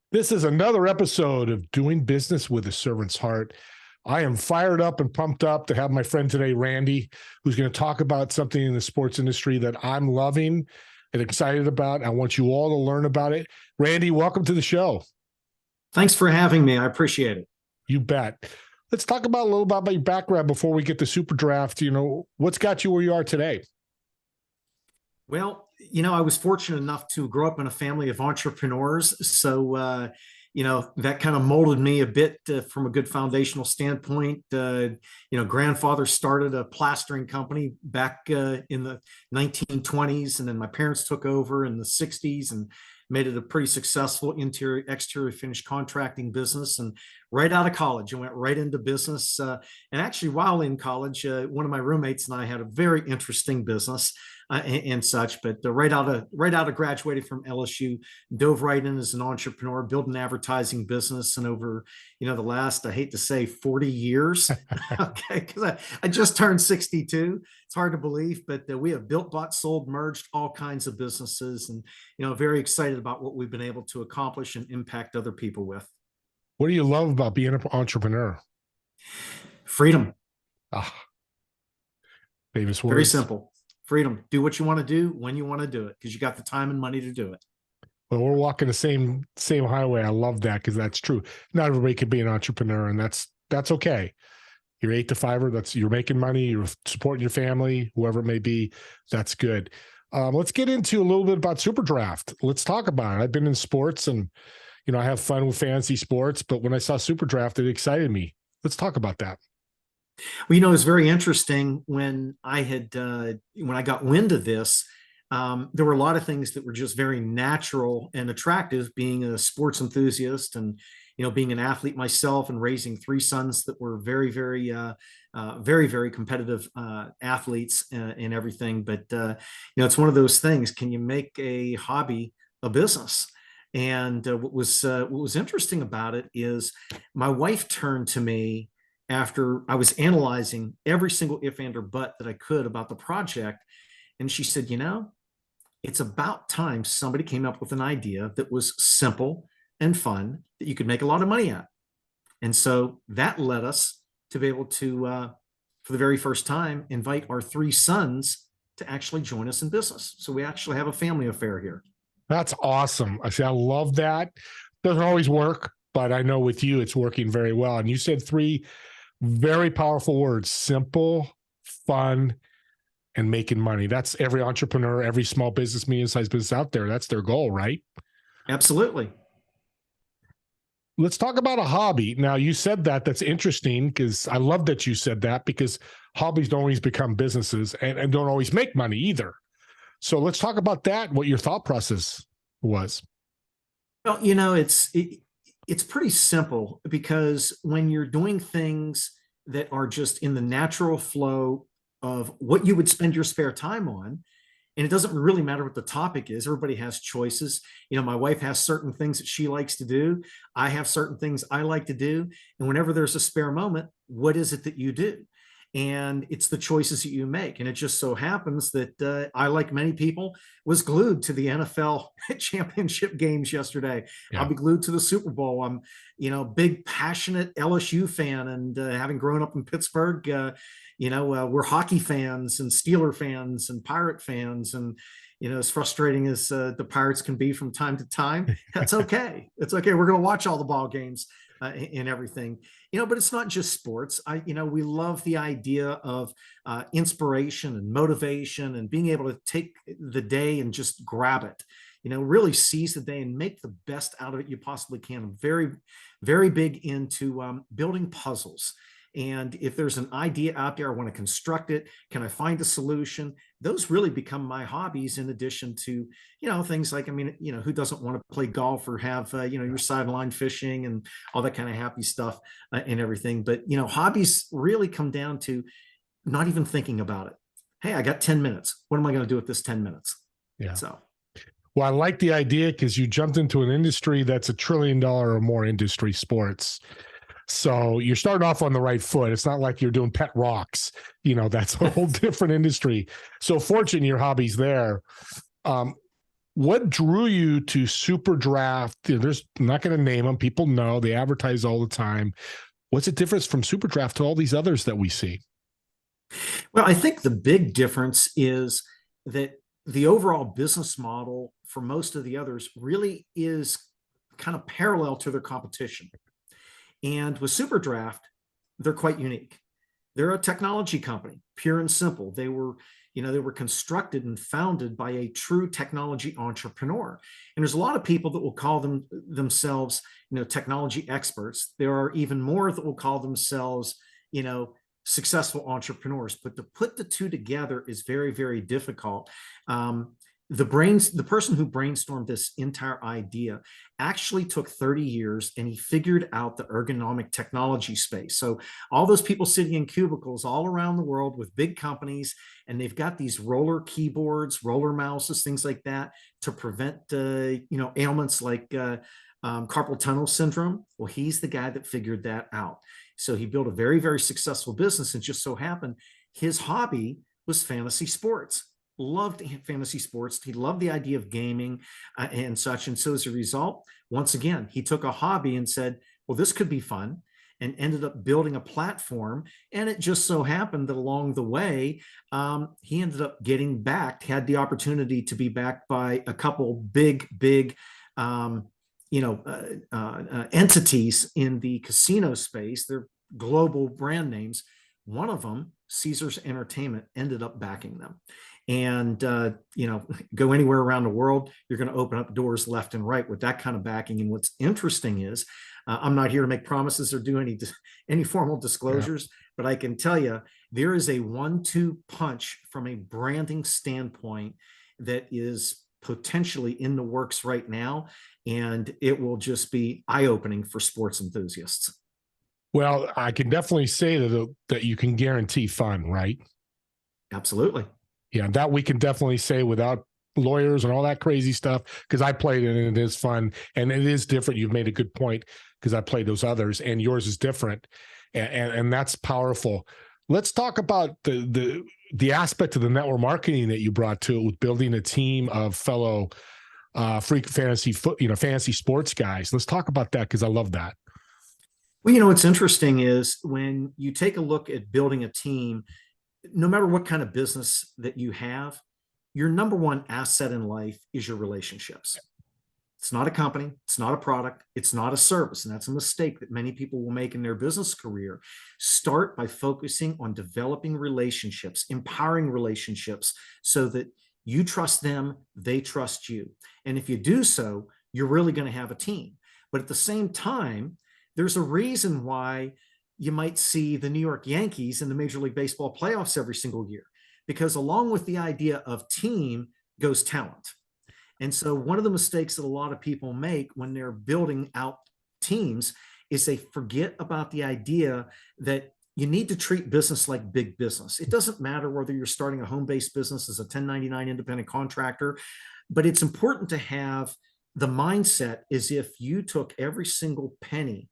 This is another episode of Doing Business with a Servant's Heart. I am fired up and pumped up to have my friend today, Randy, who's going to talk about something in the sports industry that I'm loving and excited about. I want you all to learn about it. Randy, welcome to the show. Thanks for having me. I appreciate it. You bet. Let's talk about a little about your background before we get to SuperDraft. What's got you where you are today? Well, I was fortunate enough to grow up in a family of entrepreneurs. So, that kind of molded me a bit from a good foundational standpoint. Grandfather started a plastering company back in the 1920s, and then my parents took over in the 60s and made it a pretty successful interior, exterior finish contracting business. And right out of college, I went right into business. And actually, while in college, one of my roommates and I had a very interesting business. And such, but right out of graduating from LSU, dove right in as an entrepreneur, built an advertising business, and over the last, I hate to say, 40 years, okay, because I just turned 62. It's hard to believe, but we have built, bought, sold, merged all kinds of businesses, and very excited about what we've been able to accomplish and impact other people with. What do you love about being an entrepreneur? Freedom. Famous words. Very simple. Freedom. Do what you want to do when you want to do it, because you got the time and money to do it. Well, we're walking the same highway. I love that, because that's true. Not everybody can be an entrepreneur, and that's okay. You're 8 to 5er. You're making money. You're supporting your family, whoever it may be. That's good. Let's get into a little bit about SuperDraft. Let's talk about it. I've been in sports, and I have fun with fantasy sports. But when I saw SuperDraft, it excited me. Let's talk about that. Well, it was very interesting when I got wind of this. There were a lot of things that were just very natural and attractive, being a sports enthusiast and, being an athlete myself and raising 3 sons that were very, very, very competitive athletes and everything. But, it's one of those things. Can you make a hobby a business? And what was interesting about it is my wife turned to me after I was analyzing every single if, and, or but that I could about the project. And she said, it's about time somebody came up with an idea that was simple and fun that you could make a lot of money at. And so that led us to be able to, for the very first time, invite our 3 sons to actually join us in business. So we actually have a family affair here. That's awesome. I love that. Doesn't always work, but I know with you, it's working very well. And you said 3 very powerful words: simple, fun, and making money. That's every entrepreneur, every small business, medium-sized business out there. That's their goal, right? Absolutely. Let's talk about a hobby. Now, you said that. That's interesting, because I love that you said that, because hobbies don't always become businesses and don't always make money either. So let's talk about that, what your thought process was. Well, it's pretty simple, because when you're doing things that are just in the natural flow of what you would spend your spare time on, and it doesn't really matter what the topic is, everybody has choices. My wife has certain things that she likes to do. I have certain things I like to do. And whenever there's a spare moment, what is it that you do? And it's the choices that you make. And it just so happens that I, like many people, was glued to the NFL championship games yesterday. Yeah. I'll be glued to the Super Bowl. I'm, big, passionate LSU fan. And having grown up in Pittsburgh, we're hockey fans and Steeler fans and Pirate fans. And, as frustrating as the Pirates can be from time to time, that's okay. It's okay. We're going to watch all the ball games. And everything, but it's not just sports. We love the idea of inspiration and motivation and being able to take the day and just grab it, really seize the day and make the best out of it you possibly can. I'm very, very big into building puzzles. And if there's an idea out there, I want to construct it. Can I find a solution? Those really become my hobbies, in addition to, things like, who doesn't want to play golf or have, your sideline fishing and all that kind of happy stuff and everything. But, hobbies really come down to not even thinking about it. Hey, I got 10 minutes. What am I going to do with this 10 minutes? Yeah. So. Well, I like the idea, because you jumped into an industry that's $1 trillion or more industry, sports. So you're starting off on the right foot. It's not like you're doing pet rocks. That's a whole different industry. So fortunately, your hobby's there. What drew you to SuperDraft? There's I'm not going to name them. People know they advertise all the time. What's the difference from SuperDraft to all these others that we see? Well, I think the big difference is that the overall business model for most of the others really is kind of parallel to their competition. And with SuperDraft, they're quite unique. They're a technology company, pure and simple. They were constructed and founded by a true technology entrepreneur. And there's a lot of people that will call themselves, technology experts. There are even more that will call themselves, successful entrepreneurs. But to put the two together is very, very difficult. The person who brainstormed this entire idea actually took 30 years, and he figured out the ergonomic technology space. So all those people sitting in cubicles all around the world with big companies, and they've got these roller keyboards, roller mouses, things like that to prevent ailments like carpal tunnel syndrome. Well, he's the guy that figured that out. So he built a very, very successful business, and just so happened his hobby was fantasy sports. Loved fantasy sports. He loved the idea of gaming and such. And so as a result, once again, he took a hobby and said, well, this could be fun, and ended up building a platform. And it just so happened that along the way, he ended up getting backed, had the opportunity to be backed by a couple big, entities in the casino space. They're global brand names. One of them, Caesars Entertainment, ended up backing them. And go anywhere around the world, you're going to open up doors left and right with that kind of backing. And what's interesting is, I'm not here to make promises or do any formal disclosures, but I can tell you there is a 1-2 punch from a branding standpoint that is potentially in the works right now, and it will just be eye-opening for sports enthusiasts. Well, I can definitely say that you can guarantee fun, right? Absolutely. Yeah, that we can definitely say without lawyers and all that crazy stuff, because I played it and it is fun and it is different. You've made a good point, because I played those others and yours is different, and that's powerful. Let's talk about the aspect of the network marketing that you brought to it with building a team of fellow freak fantasy sports guys. Let's talk about that, because I love that. Well, what's interesting is when you take a look at building a team, no matter what kind of business that you have, your number one asset in life is your relationships. It's not a company, it's not a product, it's not a service. And that's a mistake that many people will make in their business career. Start by focusing on developing relationships, empowering relationships, so that you trust them, they trust you. And if you do so, you're really going to have a team. But at the same time, there's a reason why you might see the New York Yankees in the Major League Baseball playoffs every single year, because along with the idea of team goes talent. And so one of the mistakes that a lot of people make when they're building out teams is they forget about the idea that you need to treat business like big business. It doesn't matter whether you're starting a home-based business as a 1099 independent contractor, but it's important to have the mindset as if you took every single penny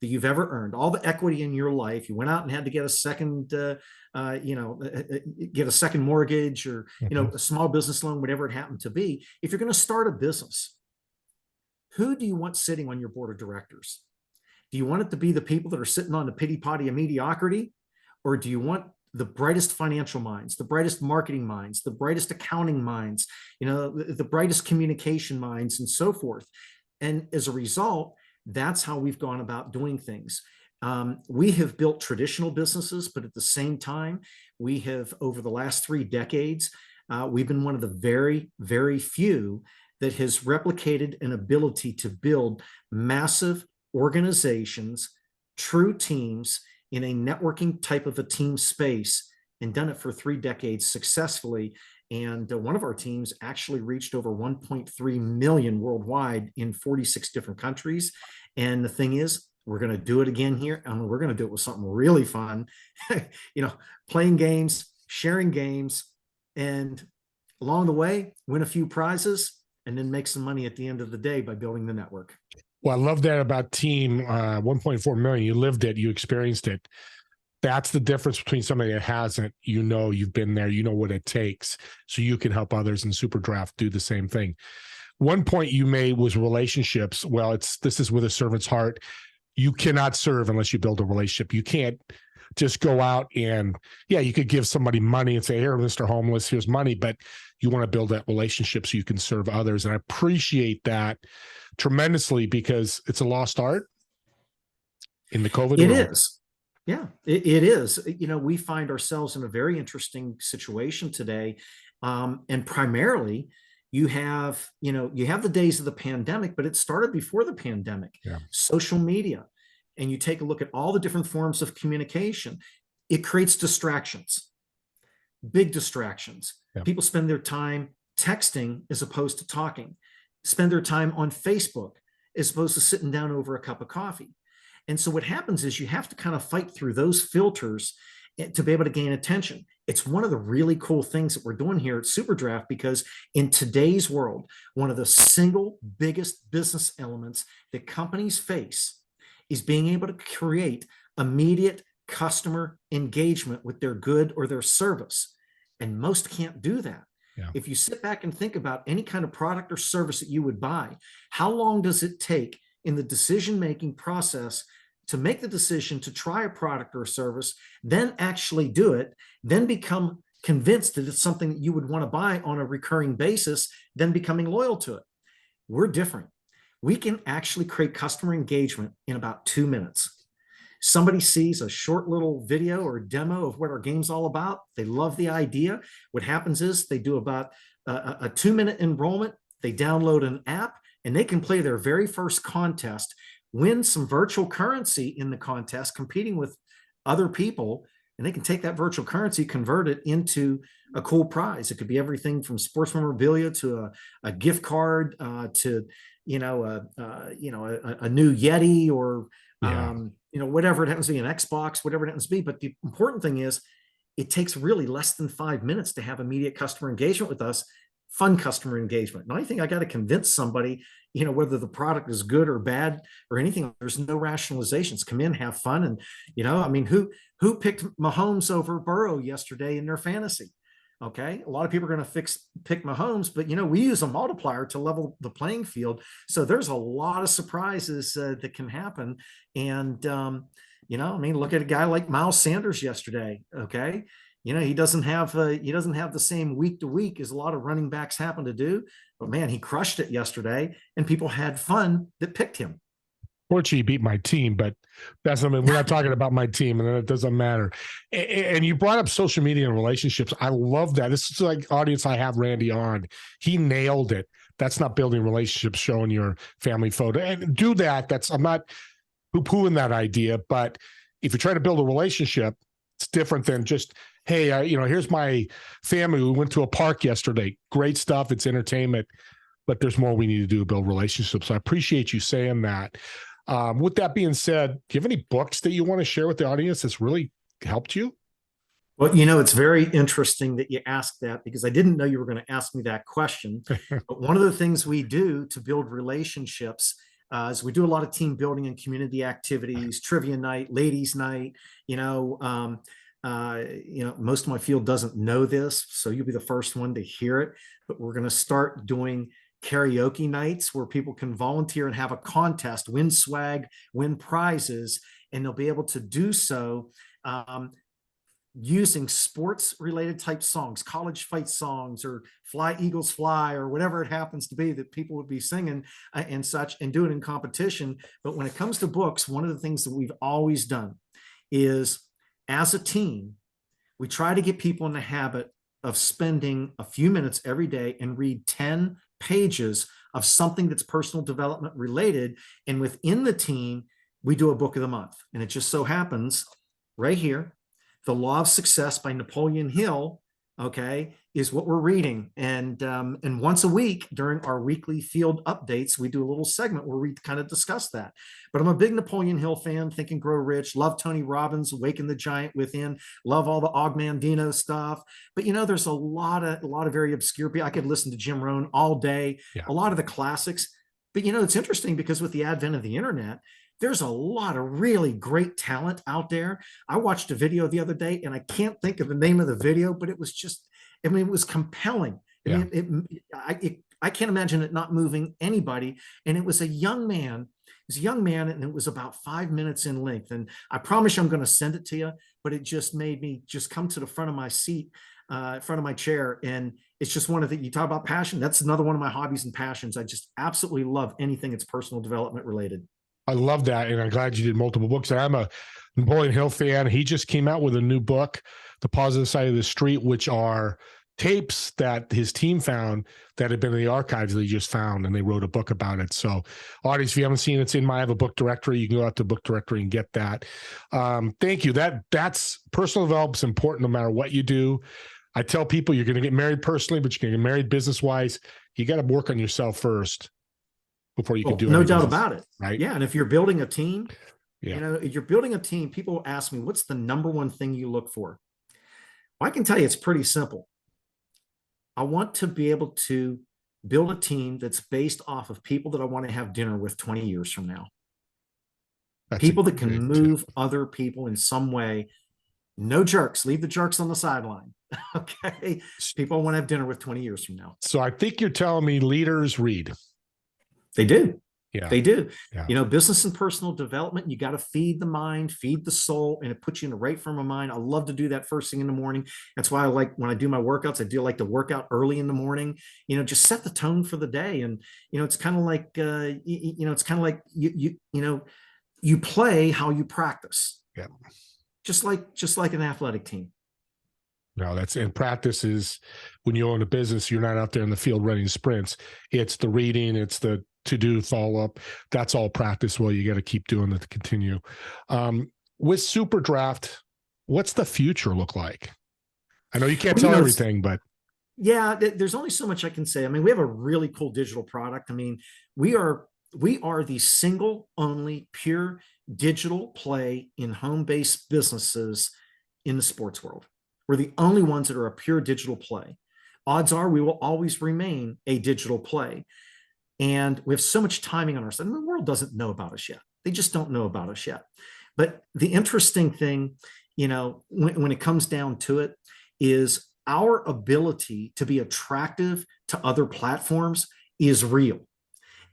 that you've ever earned, all the equity in your life. You went out and had to get a second, get a second mortgage, or, a small business loan, whatever it happened to be. If you're going to start a business, who do you want sitting on your board of directors? Do you want it to be the people that are sitting on the pity potty of mediocrity? Or do you want the brightest financial minds, the brightest marketing minds, the brightest accounting minds, the brightest communication minds, and so forth? And as a result, that's how we've gone about doing things. We have built traditional businesses, but at the same time, we have, over the last 3 decades, we've been one of the very, very few that has replicated an ability to build massive organizations, true teams in a networking type of a team space, and done it for 3 decades successfully. And one of our teams actually reached over 1.3 million worldwide in 46 different countries. And the thing is, we're going to do it again here, and we're going to do it with something really fun, playing games, sharing games, and along the way, win a few prizes, and then make some money at the end of the day by building the network. Well, I love that about team 1.4 million. You lived it, you experienced it. That's the difference between somebody that hasn't. You've been there, what it takes, so you can help others in SuperDraft do the same thing. One point you made was relationships. Well, this is with a servant's heart. You cannot serve unless you build a relationship. You can't just go out and, yeah, you could give somebody money and say, here, Mr. Homeless, here's money, but you want to build that relationship so you can serve others. And I appreciate that tremendously, because it's a lost art in the COVID It world. is. Yeah, it is. We find ourselves in a very interesting situation today. And primarily, you have the days of the pandemic, but it started before the pandemic. Yeah. Social media, and you take a look at all the different forms of communication, it creates distractions, big distractions. Yeah. People spend their time texting as opposed to talking, spend their time on Facebook as opposed to sitting down over a cup of coffee. And so what happens is you have to kind of fight through those filters to be able to gain attention. It's one of the really cool things that we're doing here at SuperDraft, because in today's world, one of the single biggest business elements that companies face is being able to create immediate customer engagement with their good or their service. And most can't do that. Yeah. If you sit back and think about any kind of product or service that you would buy, how long does it take in the decision-making process to make the decision to try a product or a service, then actually do it, then become convinced that it's something that you would want to buy on a recurring basis, then becoming loyal to it? We're different. We can actually create customer engagement in about 2 minutes. Somebody sees a short little video or demo of what our game's all about. They love the idea. What happens is they do about a 2-minute enrollment. They download an app, and they can play their very first contest, win some virtual currency in the contest, competing with other people, and they can take that virtual currency, convert it into a cool prize. It could be everything from sports memorabilia to a gift card to a new Yeti, or whatever it happens to be, an Xbox, whatever it happens to be. But the important thing is, it takes really less than 5 minutes to have immediate customer engagement with us. Fun customer engagement. Not anything I got to convince somebody, whether the product is good or bad or anything. There's no rationalizations. Come in, have fun. And, who picked Mahomes over Burrow yesterday in their fantasy? Okay. A lot of people are going to pick Mahomes, but, we use a multiplier to level the playing field. So there's a lot of surprises that can happen. And, look at a guy like Miles Sanders yesterday. Okay. He doesn't have the same week to week as a lot of running backs happen to do, but man, he crushed it yesterday, and people had fun that picked him. Fortunately, he beat my team, but that's we're not talking about my team, and it doesn't matter. And you brought up social media and relationships. I love that. This is like audience I have Randy on. He nailed it. That's not building relationships, showing your family photo, and do that. I'm not poo-pooing that idea, but if you're trying to build a relationship, it's different than just, hey, here's my family. We went to a park yesterday. Great stuff. It's entertainment, but there's more we need to do to build relationships. So I appreciate you saying that. With that being said, do you have any books that you want to share with the audience that's really helped you? Well, it's very interesting that you asked that, because I didn't know you were going to ask me that question. But one of the things we do to build relationships is we do a lot of team building and community activities, trivia night, ladies night. Most of my field doesn't know this, so you'll be the first one to hear it. But we're going to start doing karaoke nights where people can volunteer and have a contest, win swag, win prizes, and they'll be able to do so using sports related type songs, college fight songs, or Fly Eagles Fly, or whatever it happens to be that people would be singing and such, and do it in competition. But when it comes to books, one of the things that we've always done is, as a team, we try to get people in the habit of spending a few minutes every day and read 10 pages of something that's personal development related. And within the team, we do a book of the month. And it just so happens right here, The Law of Success by Napoleon Hill, is what we're reading. And once a week during our weekly field updates, we do a little segment where we kind of discuss that. But I'm a big Napoleon Hill fan, Think and Grow Rich, love Tony Robbins, Awaken the Giant Within, love all the Og Mandino stuff. But there's a lot of very obscure people. I could listen to Jim Rohn all day, a lot of the classics. But it's interesting, because with the advent of the internet, there's a lot of really great talent out there. I watched a video the other day and I can't think of the name of the video, but it was just, I mean, it was compelling. I Yeah. mean, I can't imagine it not moving anybody. And it was a young man. It was a young man, and it was about 5 minutes in length. And I promise you, I'm going to send it to you, but it just made me just come to the front of my seat, front of my chair. And it's just one of the, you talk about passion. That's another one of my hobbies and passions. I just absolutely love anything that's personal development related. I love that, and I'm glad you did multiple books. And I'm a Napoleon Hill fan. He just came out with a new book, The Positive Side of the Street, which are tapes that his team found that had been in the archives that he just found, and they wrote a book about it. So, audience, if you haven't seen it, it's in I have a book directory. You can go out to book directory and get that. Thank you. That's personal development is important no matter what you do. I tell people you're going to get married personally, but you're going to get married business-wise. You got to work on yourself first before you can do it. No doubt about it. Right. Yeah. And if you're building a team, yeah. you know, if you're building a team, people ask me, what's the number one thing you look for? Well, I can tell you it's pretty simple. I want to be able to build a team that's based off of people that I want to have dinner with 20 years from now. That's people that can move other people in some way. No jerks. Leave the jerks on the sideline. Okay. People I want to have dinner with 20 years from now. So I think you're telling me leaders read. They do. Yeah. They do. Yeah. You know, business and personal development, you got to feed the mind, feed the soul, and it puts you in the right frame of mind. I love to do that first thing in the morning. That's why I like, when I do my workouts, I do like to work out early in the morning, you know, just set the tone for the day. And, you know, it's kind of like, it's kind of like you play how you practice. Yeah. Just like an athletic team. No, and practice is when you own a business, you're not out there in the field running sprints. It's the reading, it's the to-do follow-up. That's all practice. Well, you got to keep doing it to continue. With SuperDraft, what's the future look like? I know you can't tell everything, but. Yeah, there's only so much I can say. I mean, we have a really cool digital product. I mean, we are the single only pure digital play in home-based businesses in the sports world. We're the only ones that are a pure digital play. Odds are we will always remain a digital play. And we have so much timing on our side. I mean, the world doesn't know about us yet. They just don't know about us yet. But the interesting thing, you know, when it comes down to it, is our ability to be attractive to other platforms is real.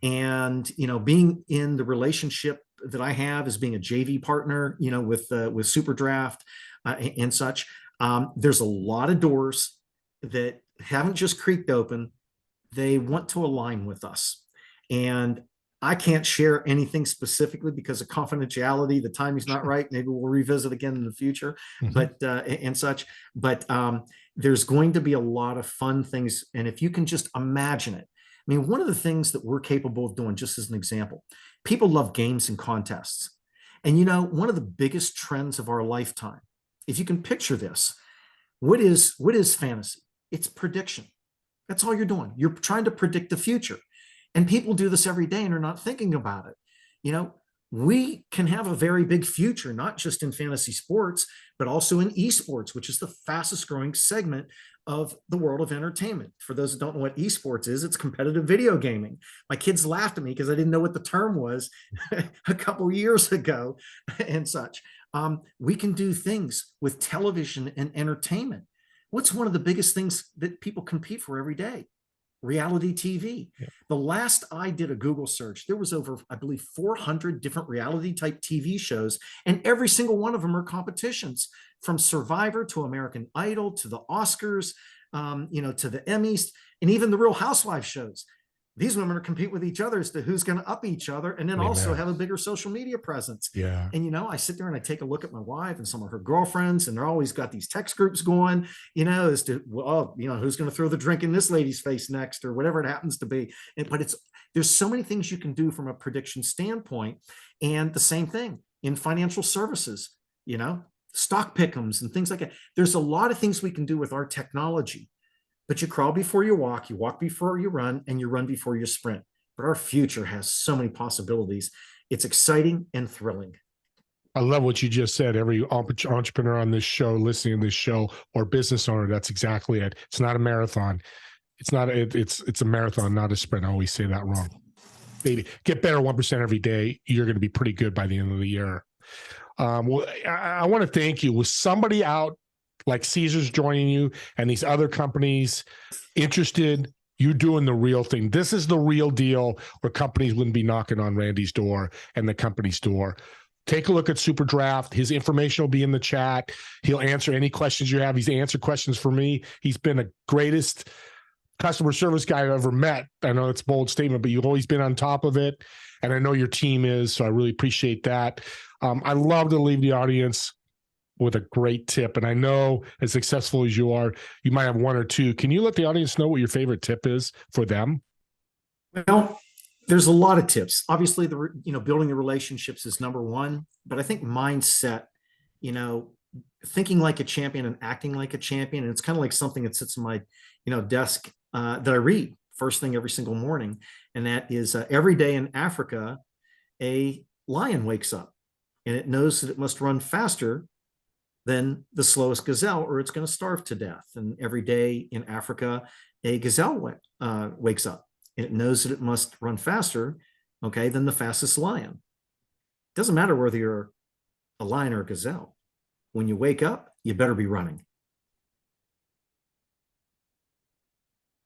And, you know, being in the relationship that I have as being a JV partner, you know, with SuperDraft and such, there's a lot of doors that haven't just creaked open. They want to align with us. And I can't share anything specifically because of confidentiality. The timing's not right. Maybe we'll revisit again in the future, but and such. But there's going to be a lot of fun things. And if you can just imagine it, I mean, one of the things that we're capable of doing, just as an example, people love games and contests. And, you know, one of the biggest trends of our lifetime, if you can picture this, what is fantasy? It's prediction. That's all you're doing. You're trying to predict the future. And people do this every day and are not thinking about it. You know, we can have a very big future, not just in fantasy sports, but also in esports, which is the fastest growing segment of the world of entertainment. For those that don't know what esports is, it's competitive video gaming. My kids laughed at me because I didn't know what the term was a couple of years ago and such. We can do things with television and entertainment. What's one of the biggest things that people compete for every day? Reality TV. Yeah. The last I did a Google search, there was over, I believe, 400 different reality type TV shows, and every single one of them are competitions, from Survivor to American Idol to the Oscars, you know, to the Emmys, and even the Real Housewives shows. These women are compete with each other as to who's going to up each other, and then also have a bigger social media presence. Yeah. And, you know, I sit there and I take a look at my wife and some of her girlfriends, and they're always got these text groups going, you know, as to, well, you know, who's going to throw the drink in this lady's face next, or whatever it happens to be. But there's so many things you can do from a prediction standpoint. And the same thing in financial services, you know, stock pick'ems and things like that. There's a lot of things we can do with our technology. But you crawl before you walk before you run, and you run before you sprint. But our future has so many possibilities. It's exciting and thrilling. I love what you just said. Every entrepreneur on this show, listening to this show, or business owner, that's exactly it. It's not a marathon. It's a marathon, not a sprint. I always say that wrong. maybe get better 1% every day, you're going to be pretty good by the end of the year. Well, I want to thank you. Was somebody out like Caesar's joining you and these other companies interested? You're doing the real thing. This is the real deal where companies wouldn't be knocking on Randy's door and the company's door. Take a look at SuperDraft. His information will be in the chat. He'll answer any questions you have. He's answered questions for me. He's been the greatest customer service guy I've ever met. I know it's a bold statement, but you've always been on top of it. And I know your team is, so I really appreciate that. I love to leave the audience with a great tip. And I know as successful as you are, you might have one or two. Can you let the audience know what your favorite tip is for them? Well, there's a lot of tips. Obviously, building the relationships is number one, but I think mindset, thinking like a champion and acting like a champion. And it's kind of like something that sits on my, desk that I read first thing every single morning. And that is every day in Africa, a lion wakes up and it knows that it must run faster than the slowest gazelle or it's going to starve to death. And every day in Africa, a gazelle wakes up and it knows that it must run faster, than the fastest lion. It doesn't matter whether you're a lion or a gazelle. When you wake up, you better be running.